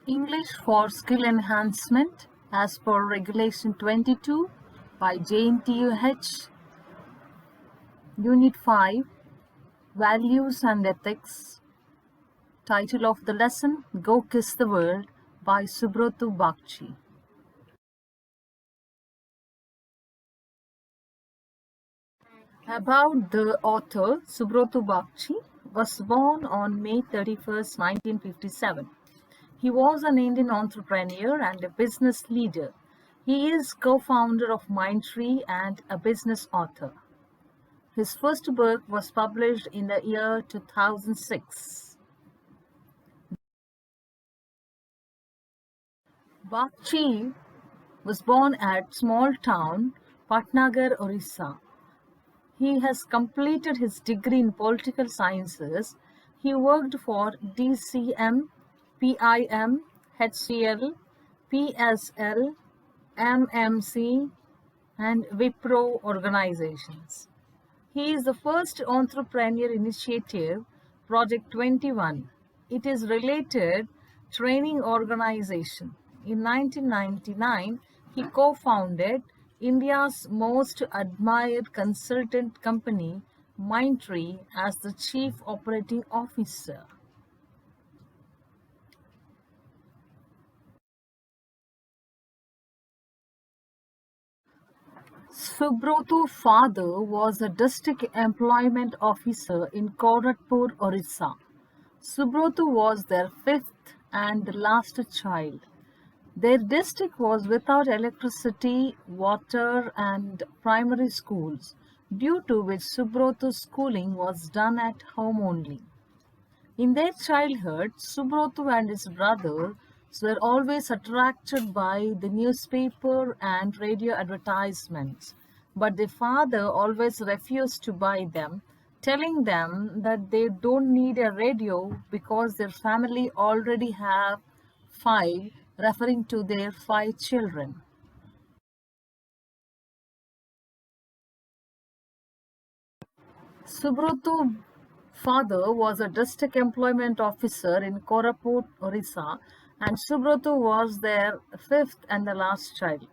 English for Skill Enhancement as per Regulation 22 by Jntuh, Unit 5, Values and Ethics. Title of the lesson, Go Kiss the World by Subroto Bgchi. About the author, Subroto Bgchi was born on May 31st, 1957. He was an Indian entrepreneur and a business leader. He is co-founder of Mindtree and a business author. His first book was published in the year 2006. Bgchi was born at small town Patnagar, Orissa. He has completed his degree in political sciences. He worked for DCM, PIM, HCL, PSL, MMC, and Wipro organizations. He is the first entrepreneur initiative, Project 21. It is related training organization. In 1999, he co-founded India's most admired consultant company, Mindtree, as the Chief Operating Officer. Subroto's father was a district employment officer in Gorakhpur, Orissa. Subroto was their fifth and last child. Their district was without electricity, water, and primary schools, due to which Subroto's schooling was done at home only. In their childhood, Subroto and his brothers were always attracted by the newspaper and radio advertisements, but their father always refused to buy them, telling them that they don't need a radio because their family already have five, referring to their five children. Subroto's father was a district employment officer in Koraput, Orissa, and Subroto was their fifth and the last child.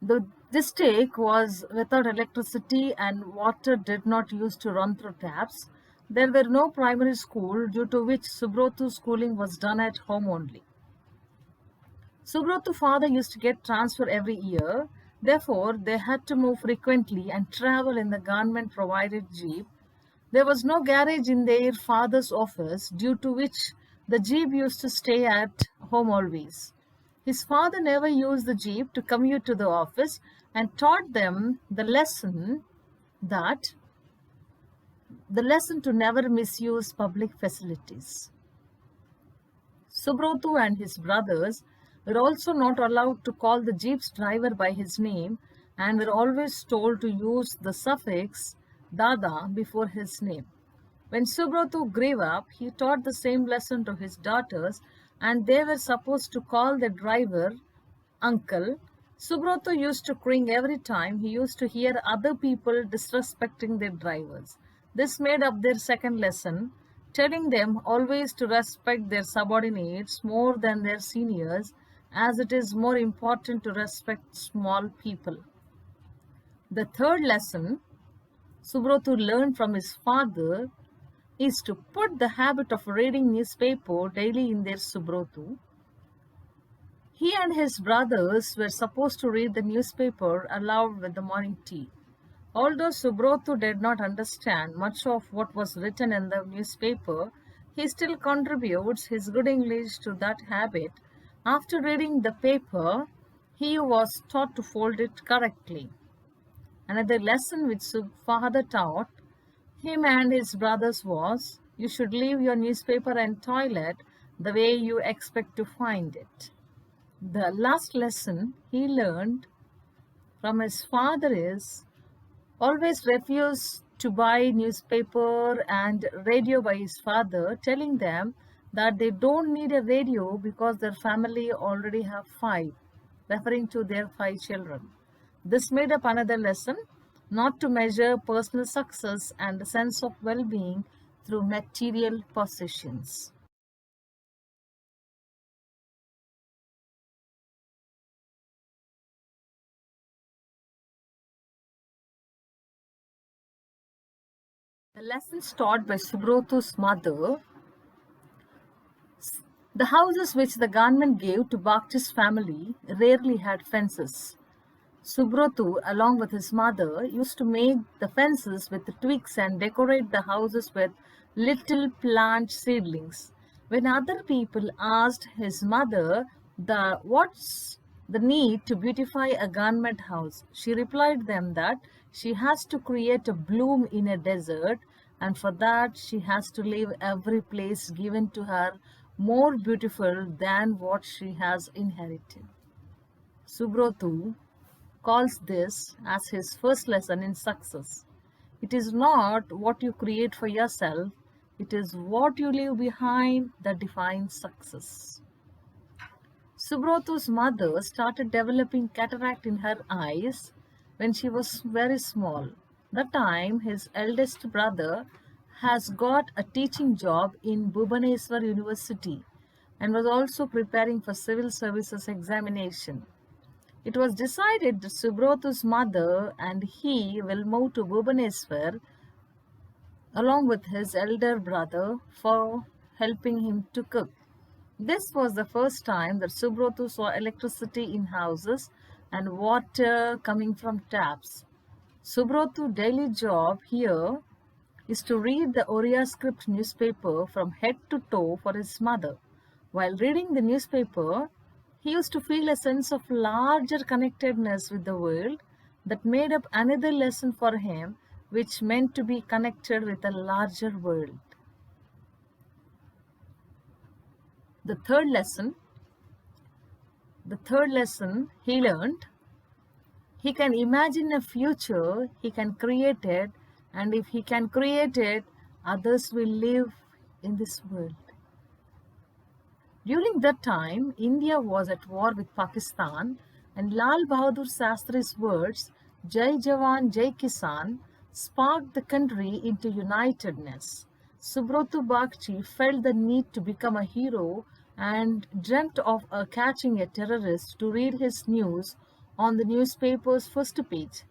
The district was without electricity and water did not used to run through taps. There were no primary school, due to which Subroto's schooling was done at home only. Subroto's father used to get transfer every year. Therefore, they had to move frequently and travel in the government-provided jeep. There was no garage in their father's office, due to which the jeep used to stay at home always. His father never used the jeep to commute to the office and taught them that the lesson to never misuse public facilities. Subroto and his brothers were also not allowed to call the jeep's driver by his name and were always told to use the suffix Dada before his name. When Subroto grew up, he taught the same lesson to his daughters and they were supposed to call the driver uncle. Subroto used to cring every time he used to hear other people disrespecting their drivers. This made up their second lesson, telling them always to respect their subordinates more than their seniors, as it is more important to respect small people. The third lesson Subroto learned from his father is to put the habit of reading newspaper daily in their Subroto. He and his brothers were supposed to read the newspaper aloud with the morning tea. Although Subroto did not understand much of what was written in the newspaper, he still contributes his good English to that habit. After reading the paper, he was taught to fold it correctly. Another lesson which father taught him and his brothers was, you should leave your newspaper and toilet the way you expect to find it. The last lesson he learned from his father is, always refuse to buy newspaper and radio by his father, telling them that they don't need a radio because their family already have five, referring to their five children. This made up another lesson, not to measure personal success and the sense of well-being through material possessions. The lessons taught by Subroto's mother. The houses which the government gave to Bgchi's family rarely had fences. Subroto, along with his mother, used to make the fences with twigs and decorate the houses with little plant seedlings. When other people asked his mother what's the need to beautify a government house, she replied them that she has to create a bloom in a desert, and for that she has to leave every place given to her more beautiful than what she has inherited. Subroto calls this as his first lesson in success. It is not what you create for yourself, it is what you leave behind that defines success. Subroto's mother started developing cataract in her eyes when she was very small. That time, his eldest brother has got a teaching job in Bhubaneswar University and was also preparing for civil services examination. It was decided that Subroto's mother and he will move to Bhubaneswar along with his elder brother for helping him to cook. This was the first time that Subroto saw electricity in houses and water coming from taps. Subroto's daily job here is to read the Oriya script newspaper from head to toe for his mother. While reading the newspaper, he used to feel a sense of larger connectedness with the world that made up another lesson for him, which meant to be connected with a larger world. The third lesson, he learned, he can imagine a future, he can create it, and if he can create it, others will live in this world. During that time, India was at war with Pakistan, and Lal Bahadur Shastri's words, Jai Jawan, Jai Kisan, sparked the country into unitedness. Subroto Bgchi felt the need to become a hero and dreamt of catching a terrorist to read his news on the newspaper's first page.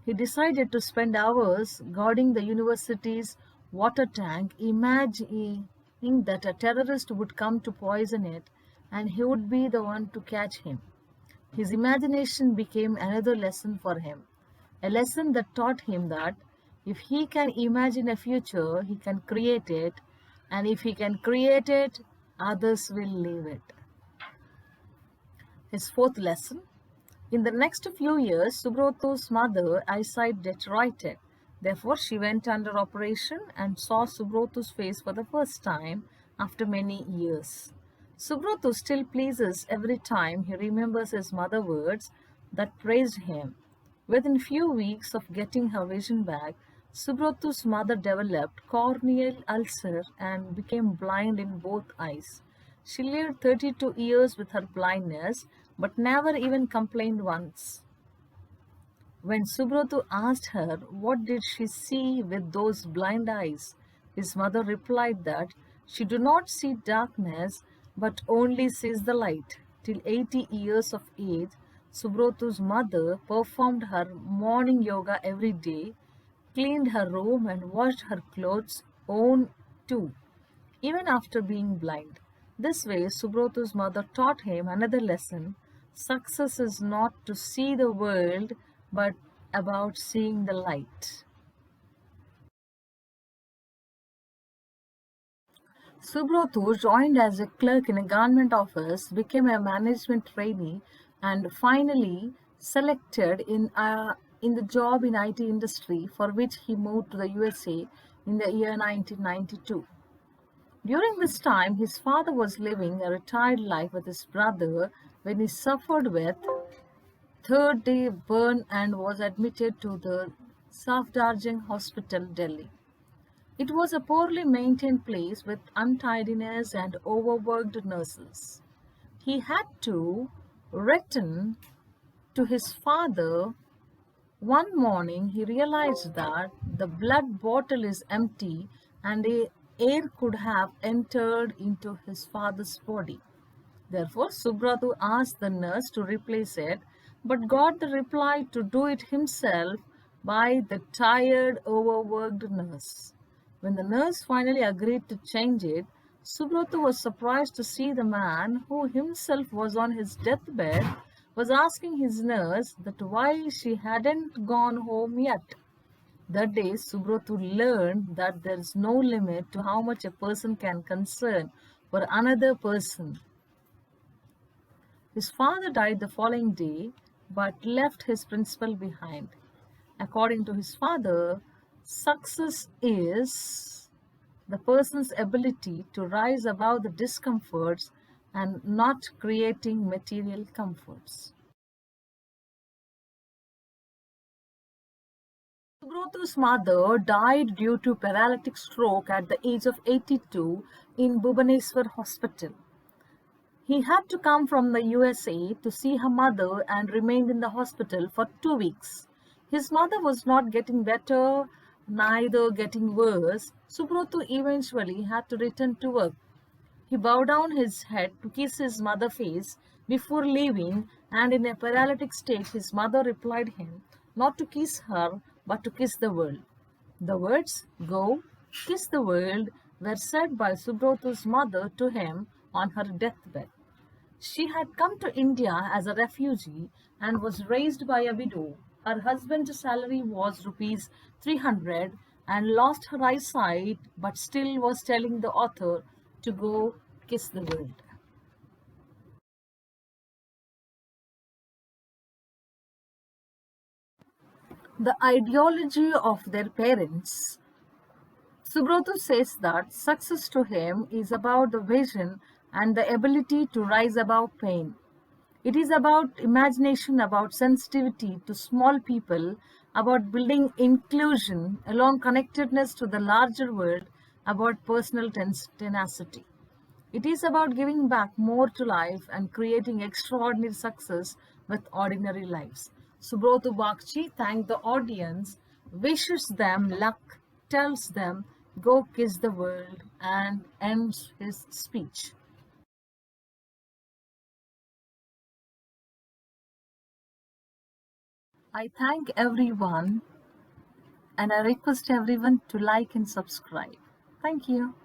He decided to spend hours guarding the university's water tank, imagining that a terrorist would come to poison it and he would be the one to catch him. His imagination became another lesson for him, a lesson that taught him that if he can imagine a future, he can create it, and if he can create it, others will live it. His fourth lesson. In the next few years, Subroto's mother eyesight deteriorated. Therefore, she went under operation and saw Subroto's face for the first time after many years. Subroto still pleases every time he remembers his mother's words that praised him. Within few weeks of getting her vision back, Subroto's mother developed corneal ulcer and became blind in both eyes. She lived 32 years with her blindness, but never even complained once. When Subroto asked her what did she see with those blind eyes, his mother replied that she do not see darkness but only sees the light. Till 80 years of age, Subroto's mother performed her morning yoga every day, cleaned her room and washed her clothes own too, even after being blind. This way, Subroto's mother taught him another lesson. Success is not to see the world, but about seeing the light. Subroto joined as a clerk in a government office, became a management trainee, and finally selected in the job in IT industry, for which he moved to the USA in the year 1992. During this time, his father was living a retired life with his brother when he suffered with third-day burn and was admitted to the Safdarjung Hospital, Delhi. It was a poorly maintained place with untidiness and overworked nurses. He had to return to his father. One morning, he realized that the blood bottle is empty and air could have entered into his father's body. Therefore, Subroto asked the nurse to replace it, but got the reply to do it himself by the tired, overworked nurse. When the nurse finally agreed to change it, Subroto was surprised to see the man, who himself was on his deathbed, was asking his nurse that why she hadn't gone home yet. That day, Subroto learned that there is no limit to how much a person can concern for another person. His father died the following day but left his principle behind. According to his father, success is the person's ability to rise above the discomforts and not creating material comforts. Subroto's mother died due to paralytic stroke at the age of 82 in Bhubaneswar Hospital. He had to come from the USA to see her mother and remained in the hospital for 2 weeks. His mother was not getting better, neither getting worse. Subroto eventually had to return to work. He bowed down his head to kiss his mother's face before leaving, and in a paralytic state, his mother replied him not to kiss her but to kiss the world. The words, "Go, kiss the world," were said by Subroto's mother to him on her deathbed. She had come to India as a refugee and was raised by a widow. Her husband's salary was rupees 300 and lost her eyesight, but still was telling the author to go kiss the world. The ideology of their parents. Subroto says that success to him is about the vision and the ability to rise above pain. It is about imagination, about sensitivity to small people, about building inclusion, along connectedness to the larger world, about personal tenacity. It is about giving back more to life and creating extraordinary success with ordinary lives. Subroto Bgchi thanked the audience, wishes them luck, tells them, "Go kiss the world," and ends his speech. I thank everyone and I request everyone to like and subscribe. Thank you.